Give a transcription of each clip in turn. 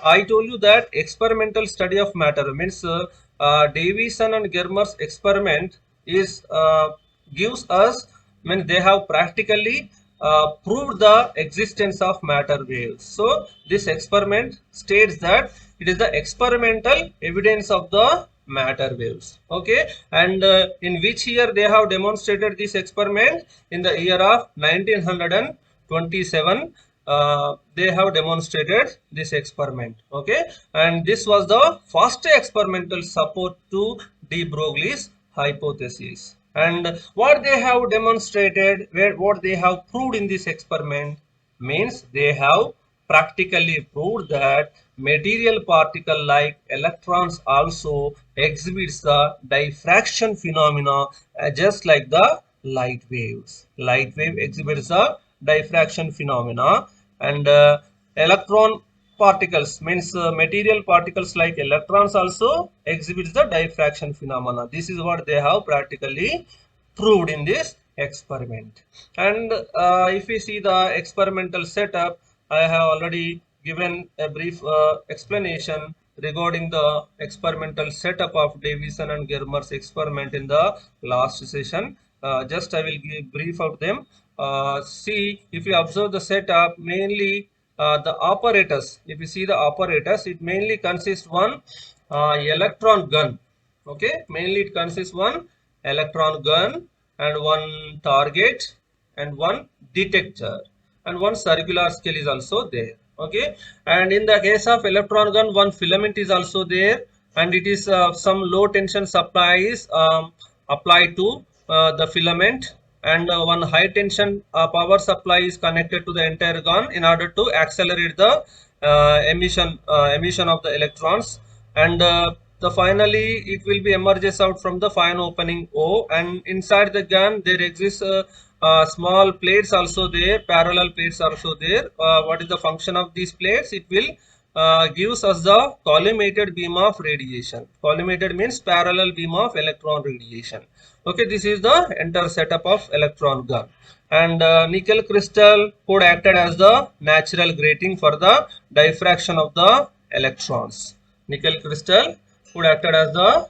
I told you that experimental study of matter means Davison and Germer's experiment is gives us means they have practically proved the existence of matter waves. So this experiment states that it is the experimental evidence of the matter waves. Okay, and in which year they have demonstrated this experiment? In the year of 1927. They have demonstrated this experiment. Okay, and this was the first experimental support to de Broglie's hypothesis. And what they have demonstrated, what they have proved in this experiment means they have practically proved that material particle like electrons also exhibits the diffraction phenomena just like the light waves. Light wave exhibits the diffraction phenomena, and electron particles means material particles like electrons also exhibits the diffraction phenomena. This is what they have practically proved in this experiment. And if we see the experimental setup, I have already given a brief explanation regarding the experimental setup of Davison and Germer's experiment in the last session. Just I will give brief of them. See, if you observe the setup, mainly the apparatus, if you see the apparatus, it mainly consists one electron gun. Okay, mainly it consists one electron gun and one target and one detector, and one circular scale is also there. Okay, and in the case of electron gun, one filament is also there, and it is some low tension supply is applied to the filament, and one high tension power supply is connected to the entire gun in order to accelerate the emission of the electrons. And the finally it will be emerges out from the fine opening O, and inside the gun there exists small plates also there, parallel plates also there. What is the function of these plates? It will gives us the collimated beam of radiation. Collimated means parallel beam of electron radiation. Okay, this is the entire setup of electron gun. And nickel crystal could acted as the natural grating for the diffraction of the electrons. Nickel crystal could acted as the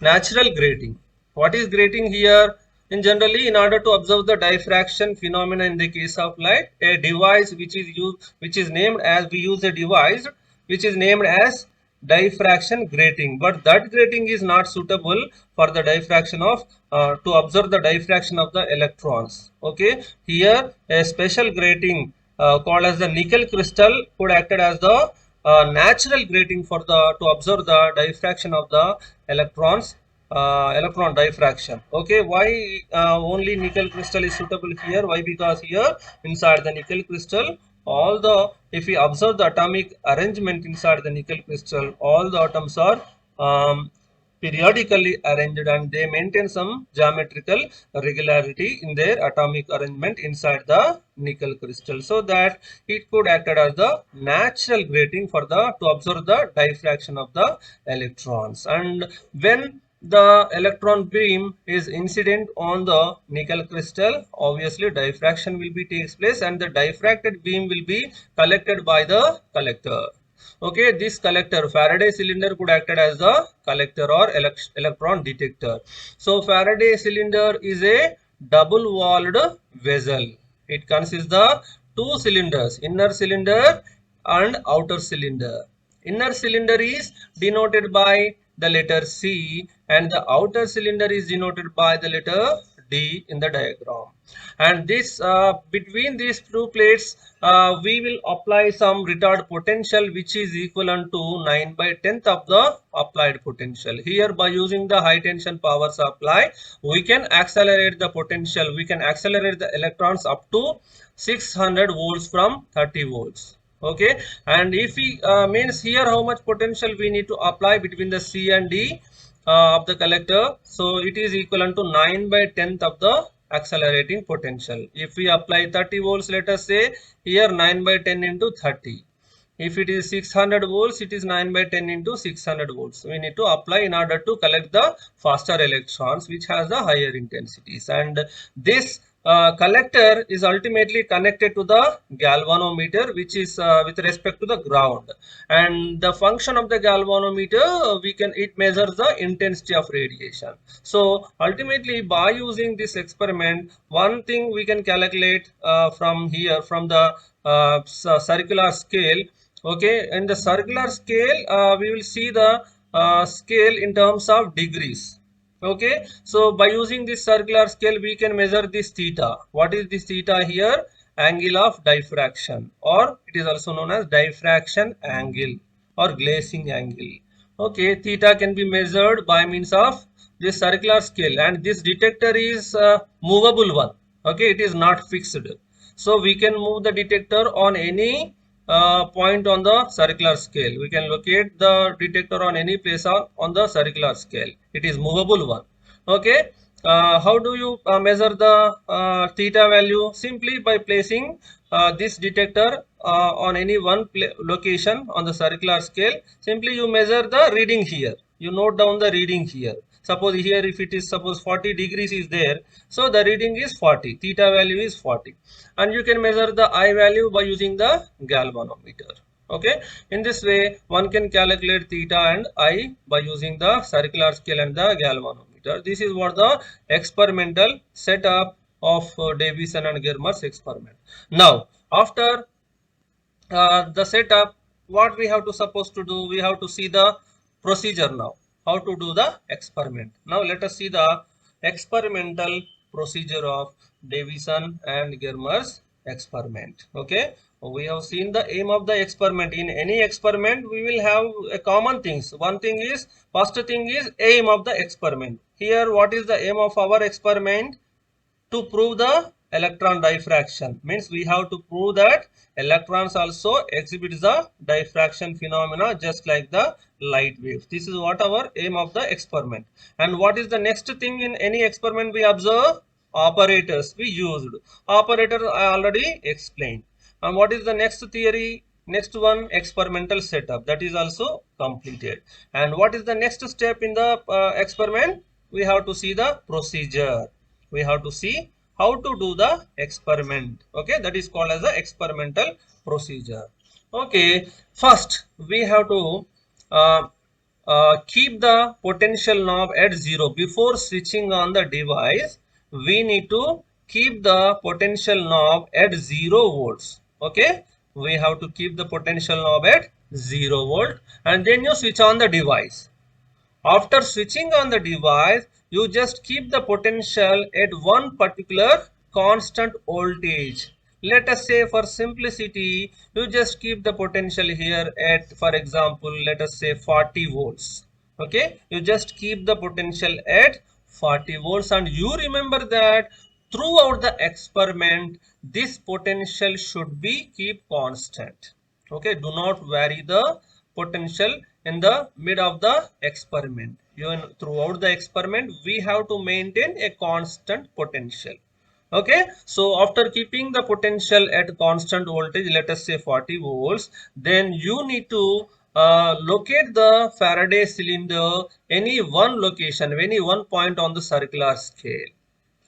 natural grating. What is grating here? In generally, in order to observe the diffraction phenomena in the case of light, a device which is used, which is named as, we use a device which is named as diffraction grating, but that grating is not suitable for the diffraction of to observe the diffraction of the electrons. Okay, here a special grating called as the nickel crystal could acted as the natural grating for the to observe the diffraction of the electrons, electron diffraction. Okay, why only nickel crystal is suitable here? Why? Because here inside the nickel crystal, all the, if we observe the atomic arrangement inside the nickel crystal, all the atoms are periodically arranged, and they maintain some geometrical regularity in their atomic arrangement inside the nickel crystal, so that it could act as the natural grating for the to observe the diffraction of the electrons. And when the electron beam is incident on the nickel crystal, obviously diffraction will be takes place, and the diffracted beam will be collected by the collector. Okay, this collector, Faraday cylinder, could act as the collector or electron detector. So Faraday cylinder is a double walled vessel. It consists the two cylinders, inner cylinder and outer cylinder. Inner cylinder is denoted by the letter C, and the outer cylinder is denoted by the letter D in the diagram. And this between these two plates we will apply some retard potential which is equivalent to 9/10 of the applied potential. Here, by using the high tension power supply, we can accelerate the potential, we can accelerate the electrons up to 600 volts from 30 volts. Okay, and if we means here how much potential we need to apply between the C and D of the collector, so it is equivalent to 9/10 of the accelerating potential. If we apply 30 volts, let us say here 9/10 into 30. If it is 600 volts, it is 9/10 into 600 volts. We need to apply in order to collect the faster electrons which has the higher intensities. And this collector is ultimately connected to the galvanometer, which is with respect to the ground, and the function of the galvanometer, it measures the intensity of radiation. So ultimately, by using this experiment, one thing we can calculate from here, from the circular scale. Okay, in the circular scale, we will see the scale in terms of degrees. Okay, so by using this circular scale, we can measure this theta. What is this theta here? Angle of diffraction, or it is also known as diffraction angle or glazing angle. Okay, theta can be measured by means of this circular scale, and this detector is movable one. Okay, it is not fixed. So we can move the detector on any point on the circular scale. We can locate the detector on any place on the circular scale. It is movable one. Okay. How do you measure the theta value? Simply by placing this detector on any one location on the circular scale. Simply you measure the reading here. You note down the reading here. Suppose here, if it is, suppose 40 degrees is there, so the reading is 40, theta value is 40, and you can measure the I value by using the galvanometer. Okay, in this way one can calculate theta and I by using the circular scale and the galvanometer. This is what the experimental setup of Davison and Germer's experiment. Now after the setup, what we have to supposed to do, we have to see the procedure now, how to do the experiment. Now let us see the experimental procedure of Davison and Germer's experiment. Okay, we have seen the aim of the experiment. In any experiment we will have a common things. One thing is, first thing is aim of the experiment. Here what is the aim of our experiment? To prove the electron diffraction, means we have to prove that electrons also exhibit the diffraction phenomena just like the light waves. This is what our aim of the experiment. And what is the next thing in any experiment we observe? Operators we used. Operator I already explained. And what is the next theory? Next one, experimental setup, that is also completed. And what is the next step in the experiment? We have to see the procedure. We have to see how to do the experiment. Okay, that is called as the experimental procedure. Okay, first we have to keep the potential knob at 0 before switching on the device. We need to keep the potential knob at 0 volts. Okay, we have to keep the potential knob at 0 volt, and then you switch on the device. After switching on the device, you just keep the potential at one particular constant voltage. Let us say, for simplicity, you just keep the potential here at, for example, let us say 40 volts. Okay, you just keep the potential at 40 volts, and you remember that throughout the experiment this potential should be keep constant. Okay, do not vary the potential in the mid of the experiment. Throughout the experiment we have to maintain a constant potential. Okay, so after keeping the potential at constant voltage, let us say 40 volts, then you need to locate the Faraday cylinder any one location, any one point on the circular scale,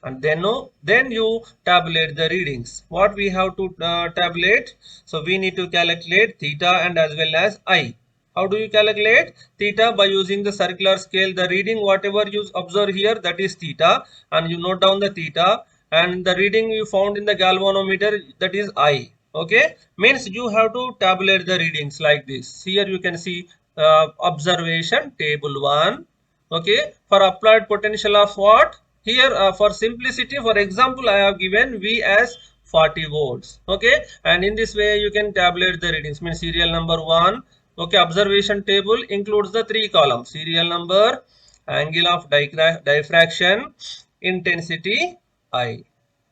and then you tabulate the readings. What we have to tabulate? So we need to calculate theta and as well as I. How do you calculate theta? By using the circular scale. The reading whatever you observe here, that is theta, and you note down the theta, and the reading you found in the galvanometer, that is I. Okay, means you have to tabulate the readings like this. Here you can see observation table 1. Okay, for applied potential of what? Here for simplicity, for example, I have given V as 40 volts. Okay, and in this way you can tabulate the readings. Means serial number 1. Okay, observation table includes the 3 columns: serial number, angle of diffraction, intensity I.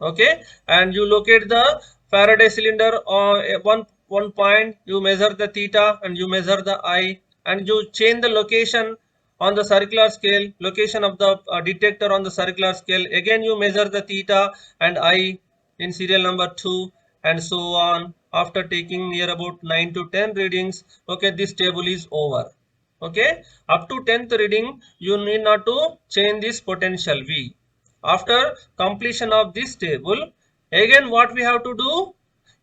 Okay, and you locate the Faraday cylinder on one point, you measure the theta and you measure the I, and you change the location on the circular scale, location of the detector on the circular scale. Again you measure the theta and I in serial number 2, and so on. After taking near about 9 to 10 readings, okay, this table is over. Okay, up to 10th reading you need not to change this potential V. After completion of this table, again what we have to do?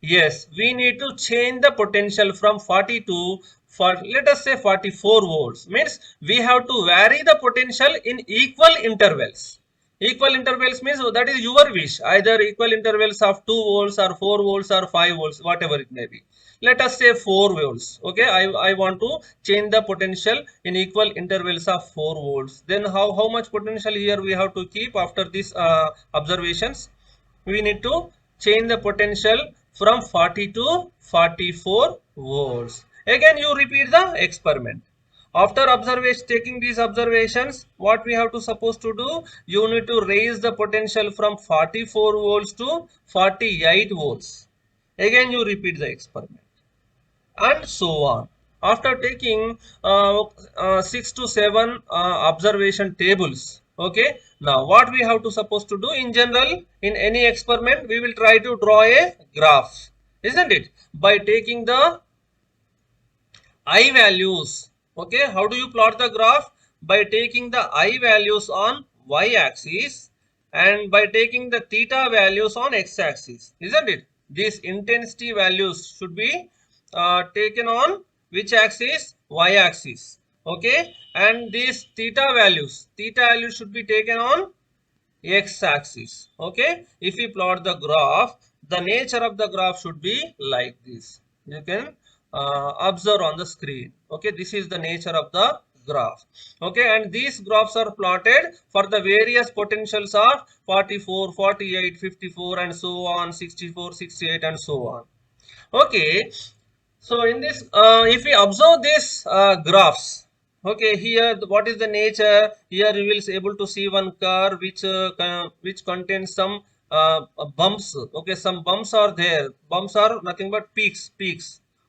Yes, we need to change the potential from 42 for, let us say, 44 volts. Means we have to vary the potential in equal intervals. Equal intervals means that is your wish. Either equal intervals of 2 volts or 4 volts or 5 volts, whatever it may be. Let us say 4 volts. Okay, I want to change the potential in equal intervals of 4 volts. Then how much potential here we have to keep after these observations? We need to change the potential from 40 to 44 volts. Again you repeat the experiment. After observation, taking these observations, what we have to supposed to do? You need to raise the potential from 44 volts to 48 volts. Again you repeat the experiment and so on. After taking 6 to 7 observation tables, okay, now what we have to supposed to do? In general, in any experiment, we will try to draw a graph, isn't it? By taking the I values. Okay, how do you plot the graph? By taking the I values on y axis and by taking the theta values on x axis, isn't it? These intensity values should be taken on which axis? Y axis. Okay, and these theta values should be taken on x axis. Okay, if we plot the graph, the nature of the graph should be like this. You can observe on the screen. Okay, this is the nature of the graph. Okay, and these graphs are plotted for the various potentials of 44, 48, 54 and so on, 64, 68 and so on. Okay, so in this, if we observe these graphs, okay, here what is the nature? Here you will be able to see one curve which contains some bumps. Okay, some bumps are there. Bumps are nothing but peaks.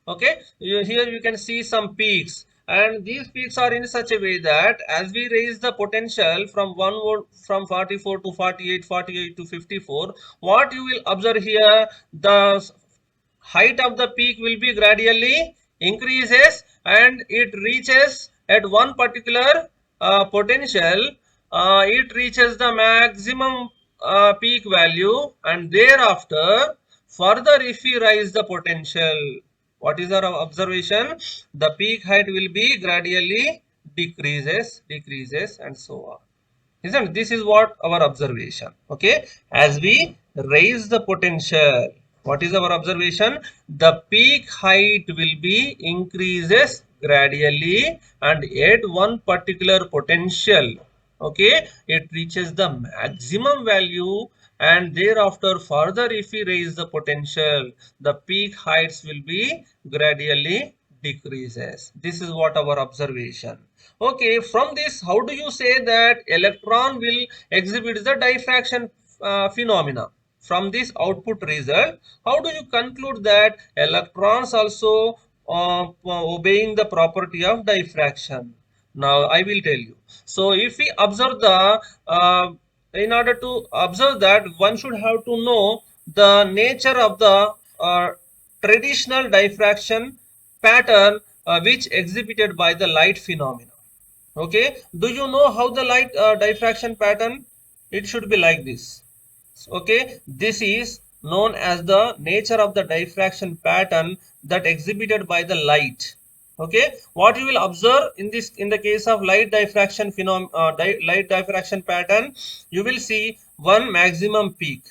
Okay, here you can see some peaks, and these peaks are in such a way that as we raise the potential from 1 volt from 44 to 48, 48 to 54, what you will observe here, the height of the peak will be gradually increases and it reaches at one particular potential, it reaches the maximum peak value, and thereafter further if we raise the potential, what is our observation? The peak height will be gradually decreases and so on. Isn't it? This is what our observation. Okay, as we raise the potential, what is our observation? The peak height will be increases gradually and at one particular potential, okay, it reaches the maximum value, and thereafter further if we raise the potential, the peak heights will be gradually decreases. This is what our observation. Okay, from this, how do you say that electron will exhibit the diffraction phenomena? From this output result, how do you conclude that electrons also obeying the property of diffraction? Now I will tell you. So if we observe the in order to observe that, one should have to know the nature of the traditional diffraction pattern which exhibited by the light phenomena. Okay, do you know how the light diffraction pattern? It should be like this. Okay, this is known as the nature of the diffraction pattern that exhibited by the light. Okay, what you will observe in this, in the case of light diffraction light diffraction pattern, you will see one maximum peak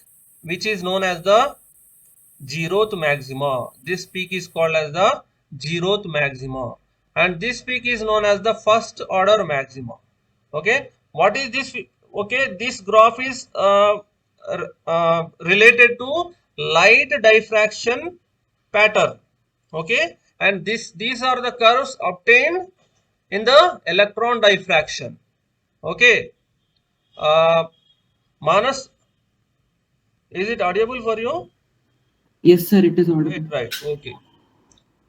which is known as the zeroth maxima. This peak is called as the zeroth maxima, and this peak is known as the first order maxima. Okay, what is this? Okay, this graph is related to light diffraction pattern. Okay, and these are the curves obtained in the electron diffraction. Okay, Manas, is it audible for you? Yes, sir, it is audible. Right. Okay.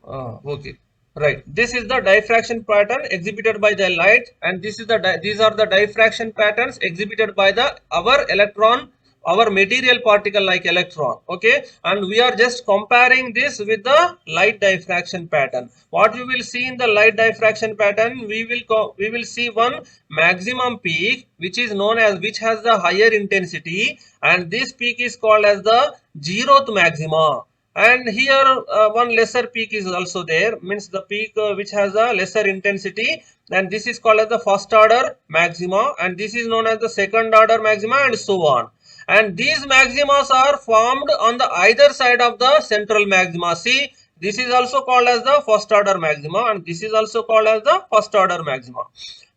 Okay. Right. This is the diffraction pattern exhibited by the light, and this is the these are the diffraction patterns exhibited by the our electron our material particle like electron. Okay, and we are just comparing this with the light diffraction pattern. What you will see in the light diffraction pattern, we will see one maximum peak which is known as, which has the higher intensity, and this peak is called as the zeroth maxima. And here one lesser peak is also there, means the peak which has a lesser intensity, and this is called as the first order maxima, and this is known as the second order maxima, and so on. And these maximas are formed on the either side of the central maxima. See, this is also called as the first order maxima, and this is also called as the first order maxima,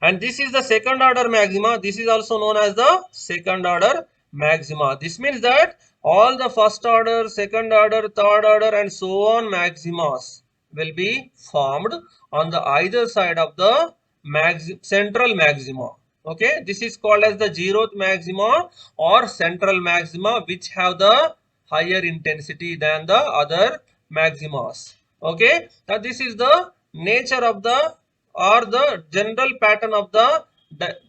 and this is the second order maxima. This is also known as the second order maxima. This means that all the first order, second order, third order, and so on maximas will be formed on the either side of the central maxima. Okay, this is called as the zeroth maxima or central maxima, which have the higher intensity than the other maximas. Okay, now this is the nature of the, or the general pattern of the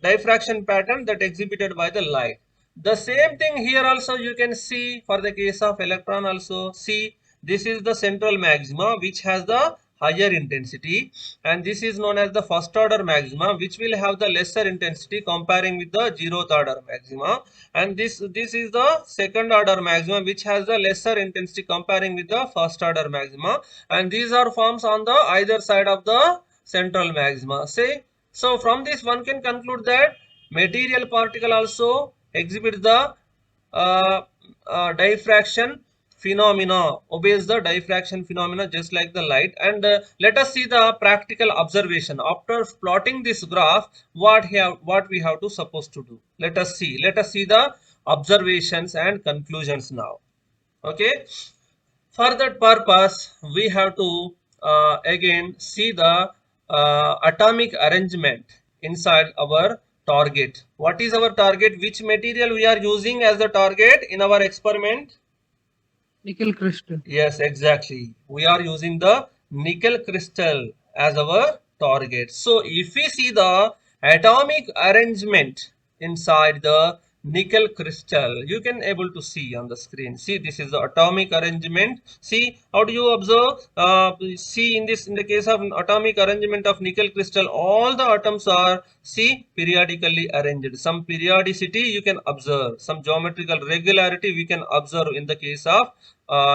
diffraction pattern that exhibited by the light. The same thing here also you can see for the case of electron also. See, this is the central maxima which has the higher intensity, and this is known as the first order maxima, which will have the lesser intensity comparing with the zeroth order maxima, and this is the second order maxima which has the lesser intensity comparing with the first order maxima, and these are forms on the either side of the central maxima. Say, so from this one can conclude that material particle also exhibits the diffraction phenomena, obeys the diffraction phenomena just like the light. And let us see the practical observation. After plotting this graph, what we have to supposed to do. Let us see the observations and conclusions now. Okay, for that purpose we have to again see the atomic arrangement inside our target. What is our target? Which material we are using as the target in our experiment? Nickel crystal. Yes, exactly. We are using the nickel crystal as our target. So if we see the atomic arrangement inside the nickel crystal, you can able to see on the screen. See, this is the atomic arrangement. See, how do you observe? See, in the case of atomic arrangement of nickel crystal, all the atoms are, see, periodically arranged. Some periodicity you can observe, some geometrical regularity we can observe in the case of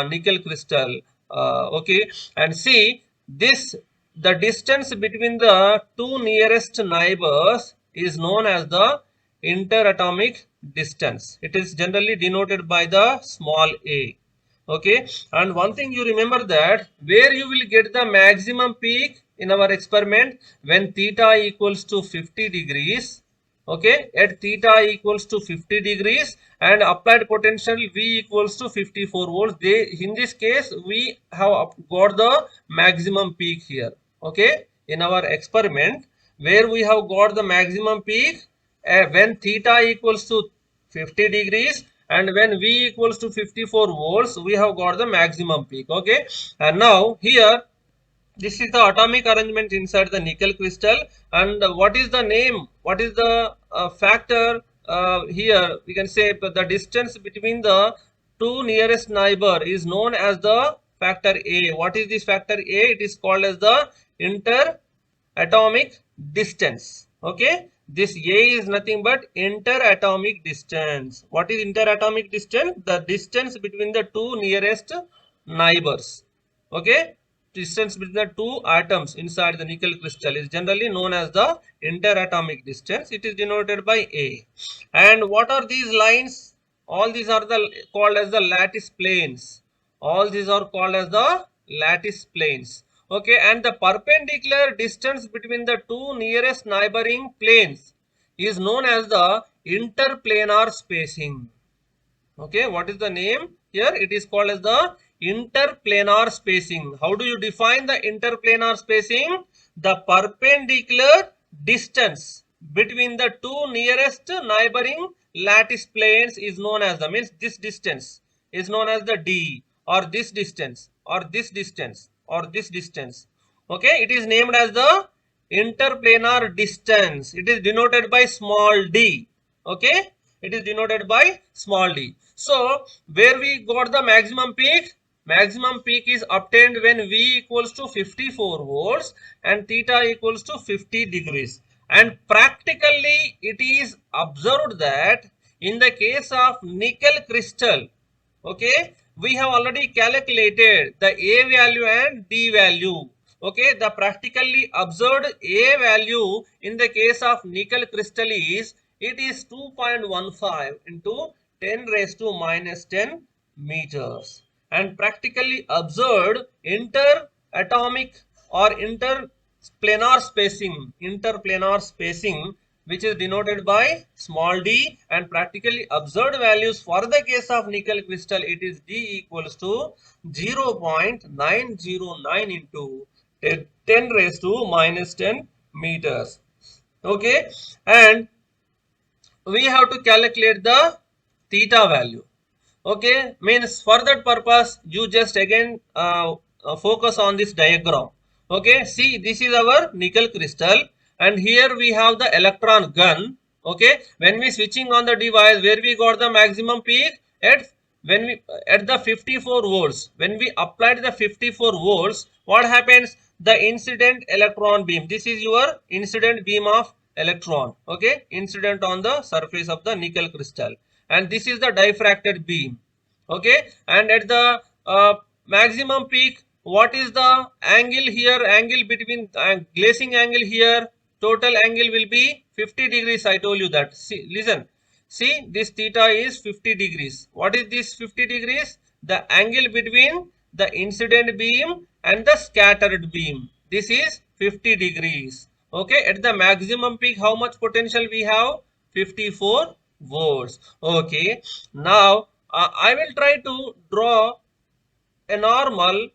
nickel crystal. Okay, and see this, the distance between the two nearest neighbors is known as the interatomic distance. It is generally denoted by the small a. Okay, and one thing you remember that where you will get the maximum peak in our experiment, when theta equals to 50 degrees. Okay, at theta equals to 50 degrees and applied potential V equals to 54 volts. In this case we have got the maximum peak here. Okay, in our experiment where we have got the maximum peak when theta equals to 50 degrees and when V equals to 54 volts, we have got the maximum peak. Okay, and now here this is the atomic arrangement inside the nickel crystal, and what is the name, what is the factor here? We can say the distance between the two nearest neighbor is known as the factor A. What is this factor A? It is called as the interatomic distance. Okay, this A is nothing but interatomic distance. What is interatomic distance? The distance between the two nearest neighbors. Okay, distance between the two atoms inside the nickel crystal is generally known as the interatomic distance. It is denoted by A. And what are these lines? All these are called as the lattice planes. All these are called as the lattice planes. Okay, and the perpendicular distance between the two nearest neighboring planes is known as the interplanar spacing. Okay, what is the name here? It is called as the interplanar spacing. How do you define the interplanar spacing? The perpendicular distance between the two nearest neighboring lattice planes is known as the, means this distance is known as the D, or this distance, or this distance, or this distance. Okay, it is named as the interplanar distance. It is denoted by small d. Okay, it is denoted by small d. So where we got the maximum peak? Maximum peak is obtained when V equals to 54 volts and theta equals to 50 degrees. And practically it is observed that in the case of nickel crystal, okay, we have already calculated the A value and D value. Okay, the practically observed A value in the case of nickel crystal is, it is 2.15 into 10 raised to minus 10 meters. And practically observed interatomic or interplanar spacing, which is denoted by small d, and practically observed values for the case of nickel crystal, it is d equals to 0.909 into 10 raised to minus 10 meters. Okay, and we have to calculate the theta value. Okay, means for that purpose you just again focus on this diagram. Okay, see, this is our nickel crystal and here we have the electron gun. Okay, when we switching on the device, where we got the maximum peak at at the 54 volts. When we applied the 54 volts, what happens? The incident electron beam, this is your incident beam of electron. Okay, incident on the surface of the nickel crystal, and this is the diffracted beam. Okay, and at the maximum peak, what is the angle here? Angle between glazing angle here, total angle will be 50 degrees. I told you that. See, listen, see, this theta is 50 degrees. What is this 50 degrees? The angle between the incident beam and the scattered beam. This is 50 degrees. Okay, at the maximum peak, how much potential we have? 54 volts. Okay, now I will try to draw a normal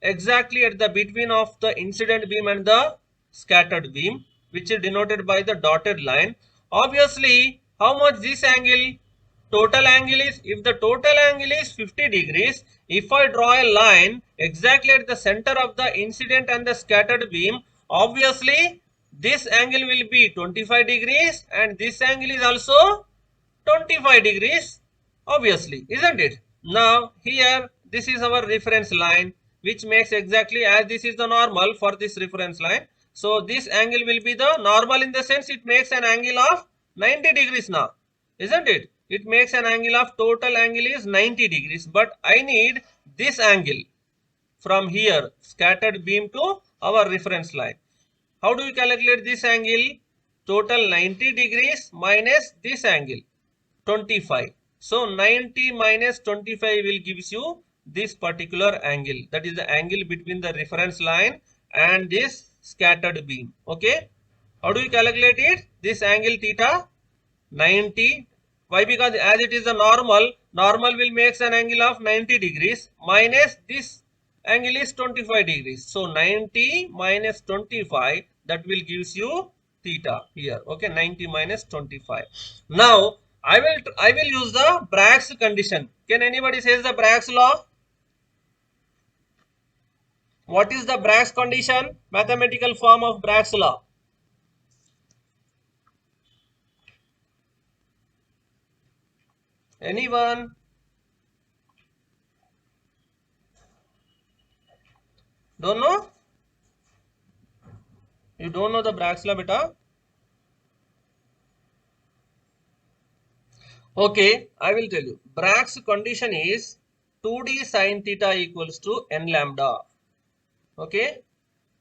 exactly at the between of the incident beam and the scattered beam, which is denoted by the dotted line. Obviously, how much this angle? Total angle is, if the total angle is 50 degrees, if I draw a line exactly at the center of the incident and the scattered beam, obviously this angle will be 25 degrees and this angle is also 25 degrees, obviously, isn't it? Now here this is our reference line, which makes exactly as this is the normal for this reference line. So this angle will be the normal in the sense it makes an angle of 90 degrees now, isn't it? It makes an angle of, total angle is 90 degrees, but I need this angle from here, scattered beam to our reference line. How do you calculate this angle? Total 90 degrees minus this angle 25. So 90 minus 25 will gives you this particular angle. That is the angle between the reference line and this scattered beam. Okay. How do you calculate it? This angle theta 90. Why? Because as it is a normal will make an angle of 90 degrees minus this angle is 25 degrees. So 90 minus 25, that will gives you theta here. Okay, 90 minus 25. Now I will use the Bragg's condition. Can anybody say the Bragg's law? What is the Bragg's condition? Mathematical form of Bragg's law. Anyone? Don't know? You don't know the Bragg's law, beta? Okay, I will tell you. Bragg's condition is 2d sin theta equals to n lambda. Okay,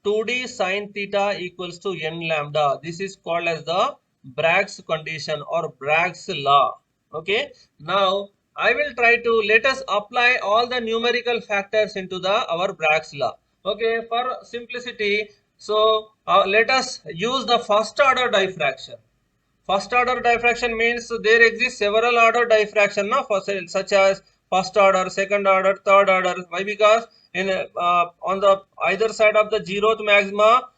2d sin theta equals to n lambda. This is called as the Bragg's condition or Bragg's law. Okay, now I will try to, let us apply all the numerical factors into our Bragg's law. Okay, for simplicity, so let us use the first order diffraction. First order diffraction means there exist several order diffraction, no? Such as first order, second order, third order. Why? Because in on the either side of the zeroth maxima,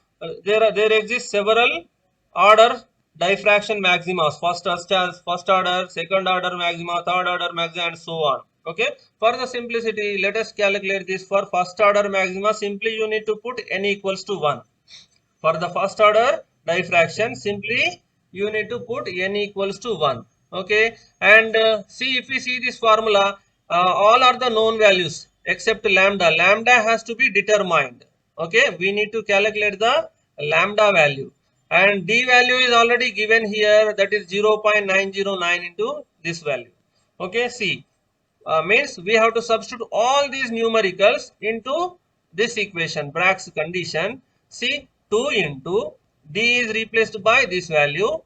there exist several order diffraction maxima. First order, second order maxima, third order maxima, and so on. Okay. For the simplicity, let us calculate this. For first order maxima, simply you need to put n equals to 1. For the first order diffraction, simply you need to put n equals to 1. Okay, and see, if we see this formula, all are the known values except lambda. Lambda has to be determined. Okay, we need to calculate the lambda value, and d value is already given here, that is 0.909 into this value. Okay, see, means we have to substitute all these numericals into this equation, Bragg's condition. See, 2 into d is replaced by this value,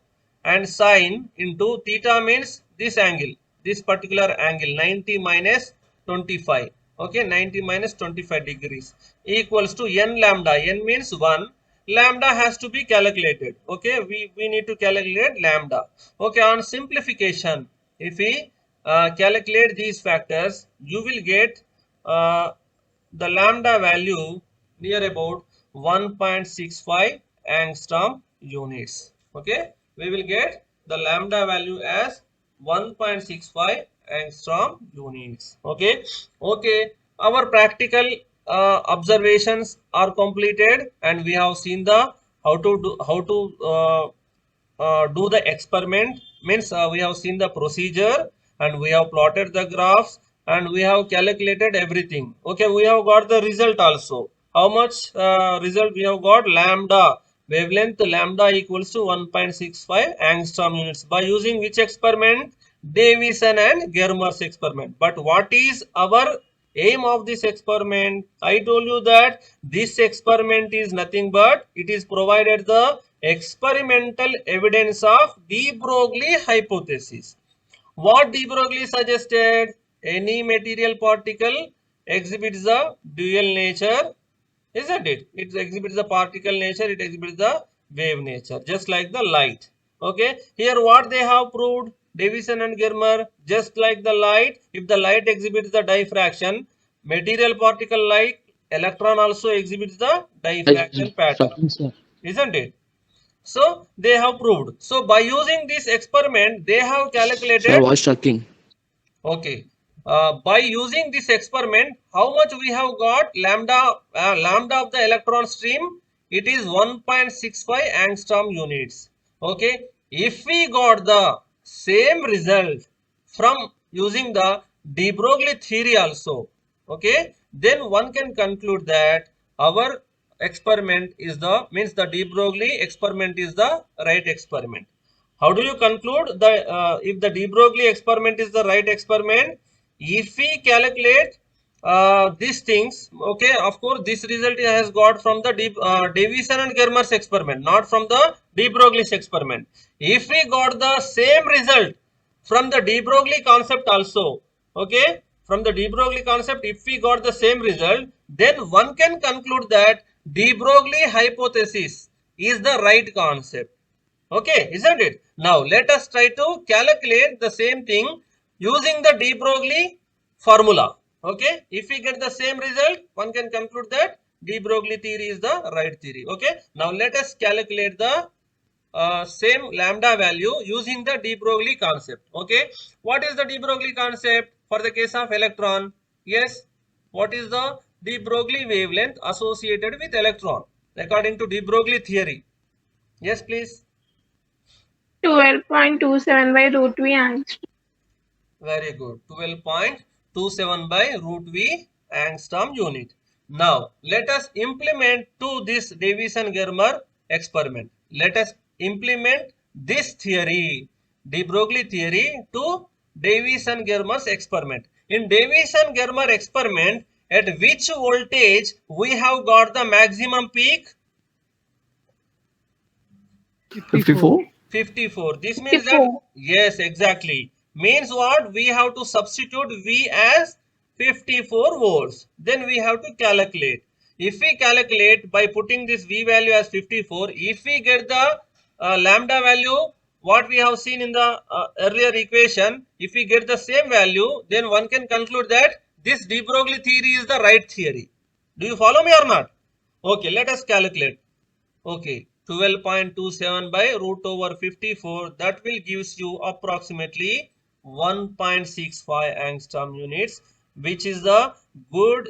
and sine into theta means this angle, this particular angle, 90 minus 25. Okay, 90 minus 25 degrees equals to n lambda. N means 1. Lambda has to be calculated. Okay, we need to calculate lambda. Okay, on simplification, if we calculate these factors, you will get the lambda value near about 1.65 angstrom units. Okay, we will get the lambda value as 1.65 angstrom units. Okay, okay, our practical observations are completed, and we have seen the how to do the experiment. Means we have seen the procedure, and we have plotted the graphs, and we have calculated everything. Okay, we have got the result also. How much result we have got? Lambda wavelength, lambda equals to 1.65 angstrom units, by using which experiment? Davison and Germer's experiment. But what is our aim of this experiment? I told you that this experiment is nothing but it is provided the experimental evidence of de Broglie hypothesis. What de Broglie suggested? Any material particle exhibits the dual nature, isn't it? It exhibits the particle nature, it exhibits the wave nature, just like the light. Okay, here what they have proved, Davison and Germer, just like the light, if the light exhibits the diffraction, material particle like electron also exhibits the diffraction pattern, Shocking, sir. isn't it? So they have proved. So by using this experiment, they have Sir, calculated. voice shocking. Okay. By using this experiment, how much we have got? Lambda of the electron stream, it is 1.65 angstrom units. Okay. If we got the same result from using the de Broglie theory also, okay, then one can conclude that our experiment is the, means the de Broglie experiment is the right experiment. How do you conclude the if the de Broglie experiment is the right experiment? If we calculate these things, okay, of course this result has got from the Davison and Germer's experiment, not from the de Broglie's experiment. If we got the same result from the de Broglie concept also, okay, from the de Broglie concept, if we got the same result, then one can conclude that de Broglie hypothesis is the right concept. Okay, isn't it? Now let us try to calculate the same thing using the de Broglie formula. Okay, if we get the same result, one can conclude that de Broglie theory is the right theory. Okay, now let us calculate the same lambda value using the de Broglie concept. Okay, what is the de Broglie concept for the case of electron? Yes, what is the de Broglie wavelength associated with electron according to de Broglie theory? Yes, please. 12.27 by root V angstrom. Very good. 12.27 by root V angstrom unit. Now, let us implement to this Davison-Germer experiment. Let us implement this theory, de Broglie theory, to Davison-Germer's experiment. In Davison-Germer experiment, at which voltage we have got the maximum peak? 54? 54. This means that, 54. yes, exactly. Means what? We have to substitute V as 54 volts. Then we have to calculate. If we calculate by putting this V value as 54, if we get the lambda value, what we have seen in the earlier equation, if we get the same value, then one can conclude that this de Broglie theory is the right theory. Do you follow me or not? Okay, let us calculate. Okay, 12.27 by root over 54, that will gives you approximately 1.65 angstrom units, which is the good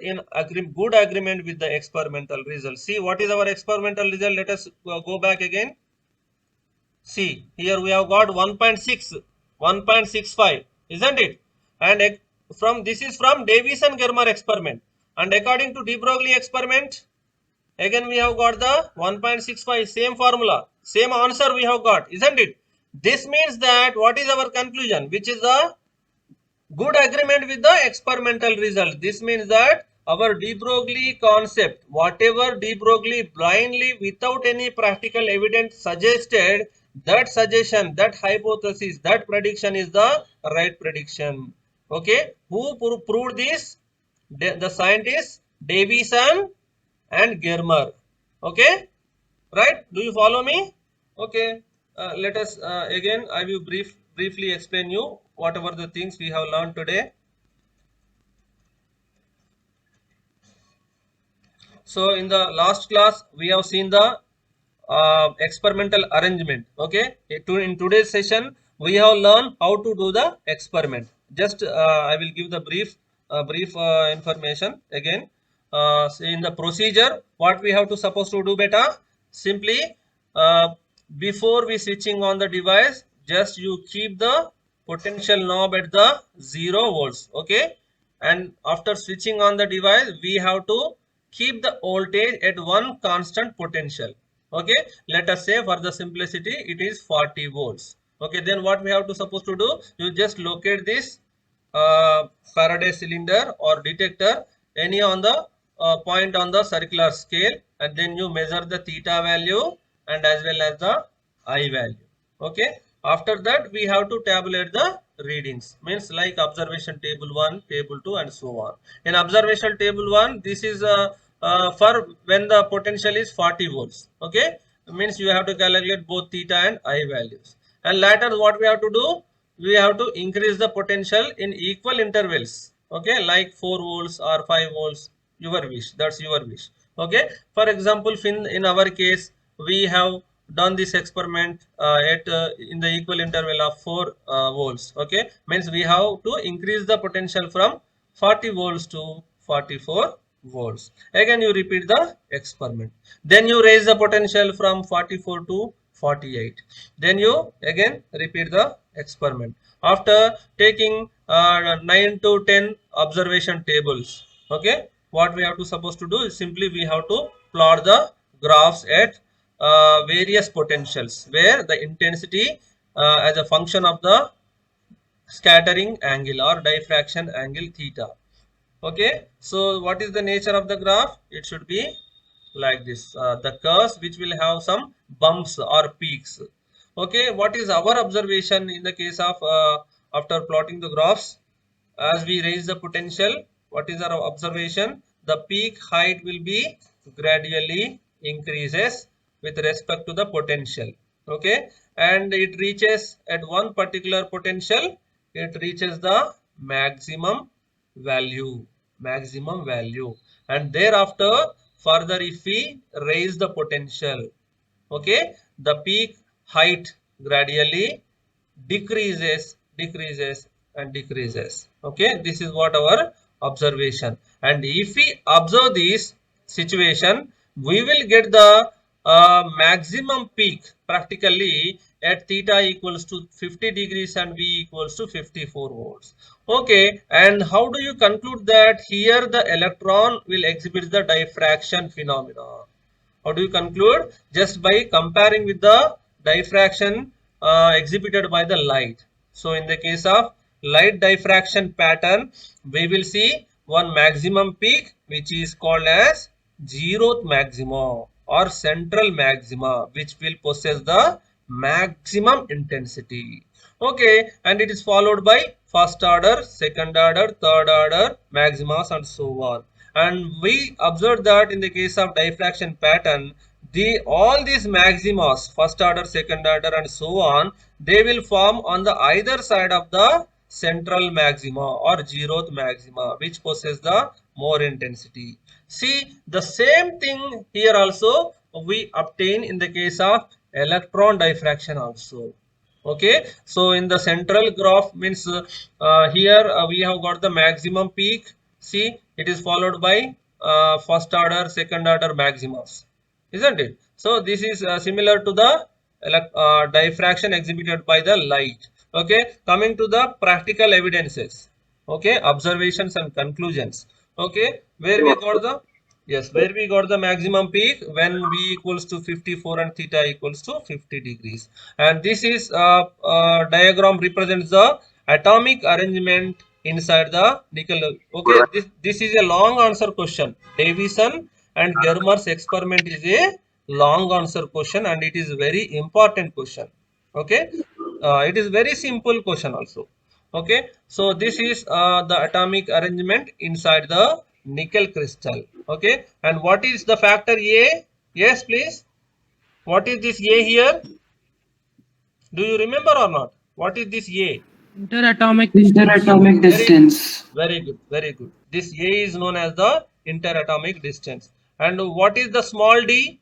agreement with the experimental result. See, what is our experimental result? Let us go back again. See, here we have got 1.6. 1.65, isn't it? And this is from Davis and Germer experiment. And according to de Broglie experiment, again we have got the 1.65, same formula, same answer we have got, isn't it? This means that what is our conclusion, which is the good agreement with the experimental result. This means that our de Broglie concept, whatever de Broglie blindly without any practical evidence suggested, that suggestion, that hypothesis, that prediction is the right prediction. Okay, who proved this? The scientists Davison and Germer. Okay, right? Do you follow me? Okay, let us again. I will briefly explain you whatever the things we have learned today. So in the last class we have seen the experimental arrangement. Okay, in today's session we have learned how to do the experiment. Just I will give the brief information again. So in the procedure, what we have to supposed to do, beta, simply before we switching on the device, just you keep the potential knob at the 0 volts. Okay, and after switching on the device, we have to keep the voltage at one constant potential. Okay, let us say for the simplicity it is 40 volts. Okay, then what we have to supposed to do, you just locate this Faraday cylinder or detector any on the point on the circular scale, and then you measure the theta value and as well as the I value. Okay, after that we have to tabulate the readings, means like observation table 1, table 2 and so on. In observation table 1, this is for when the potential is 40 volts. Okay, means you have to calculate both theta and I values. And later what we have to do, we have to increase the potential in equal intervals. Okay, like 4 volts or 5 volts, your wish, that's your wish. Okay, for example, in our case we have done this experiment in the equal interval of 4 volts. Okay, means we have to increase the potential from 40 volts to 44 volts. Again you repeat the experiment, then you raise the potential from 44 to 48, then you again repeat the experiment. After taking 9 to 10 observation tables, okay, what we have to supposed to do is simply we have to plot the graphs at various potentials where the intensity as a function of the scattering angle or diffraction angle theta. Okay, so what is the nature of the graph? It should be like this, the curves which will have some bumps or peaks. Okay, what is our observation in the case of after plotting the graphs? As we raise the potential, what is our observation? The peak height will be gradually increases with respect to the potential. Okay, and it reaches at one particular potential, it reaches the maximum value, and thereafter further if we raise the potential, okay, the peak height gradually decreases and decreases. Okay, this is what our observation, and if we observe this situation, we will get the maximum peak practically at theta equals to 50 degrees and V equals to 54 volts. Okay, and how do you conclude that here the electron will exhibit the diffraction phenomena? How do you conclude? Just by comparing with the diffraction exhibited by the light. So in the case of light diffraction pattern, we will see one maximum peak which is called as zeroth maxima or central maxima, which will possess the maximum intensity. Okay, and it is followed by first order, second order, third order maximas and so on. And we observed that in the case of diffraction pattern, all these maximas, first order, second order and so on, they will form on the either side of the central maxima or zeroth maxima, which possess the more intensity. See, the same thing here also we obtain in the case of electron diffraction also. Okay, so in the central graph means here we have got the maximum peak. See, it is followed by first order, second order maximas, isn't it? So this is similar to the diffraction exhibited by the light. Okay, coming to the practical evidences. Okay, observations and conclusions. Okay, where we got the where we got the maximum peak when v equals to 54 and theta equals to 50 degrees. And this is diagram represents the atomic arrangement inside the nickel. Okay, this is a long answer question. Davison and Germer's experiment is a long answer question, and it is very important question. Okay, it is very simple question also. Okay, so this is the atomic arrangement inside the nickel crystal. Okay, and what is the factor A? Yes, please. What is this A here? Do you remember or not? What is this A? Interatomic Interatomic distance. Very good, very good. This A is known as the interatomic distance. And what is the small d?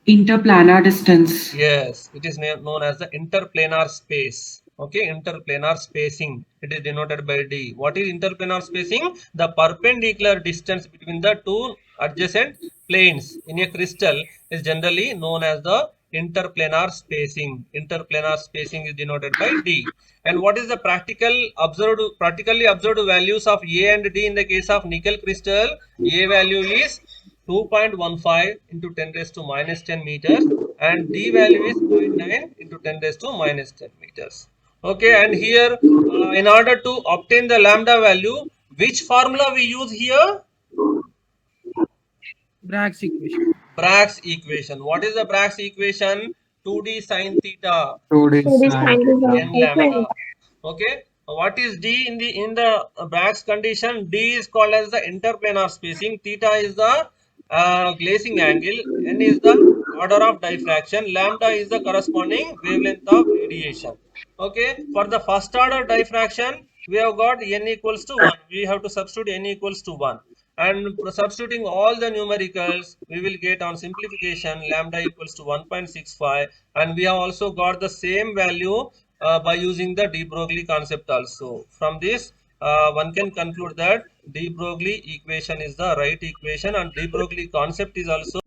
Interplanar distance. Yes, it is known as the interplanar space. Okay, interplanar spacing. It is denoted by D. What is interplanar spacing? The perpendicular distance between the two adjacent planes in a crystal is generally known as the interplanar spacing. Interplanar spacing is denoted by D. And what is the practically observed values of A and D in the case of nickel crystal? A value is 2.15 into 10 raised to minus 10 meters, and D value is 0.9 into 10 raised to minus 10 meters. Okay, and here in order to obtain the lambda value, which formula we use here? Bragg's equation. Bragg's equation. What is the Bragg's equation? 2d sine theta So it So this is kind of n lambda. Okay, what is D in the Bragg's condition? D is called as the interplanar spacing. Theta is the glazing angle. N is the order of diffraction. Lambda is the corresponding wavelength of radiation. Okay, for the first order diffraction, we have got n equals to 1. We have to substitute n equals to 1. And substituting all the numericals, we will get on simplification lambda equals to 1.65. And we have also got the same value by using the de Broglie concept also. From this, one can conclude that de Broglie equation is the right equation, and de Broglie concept is also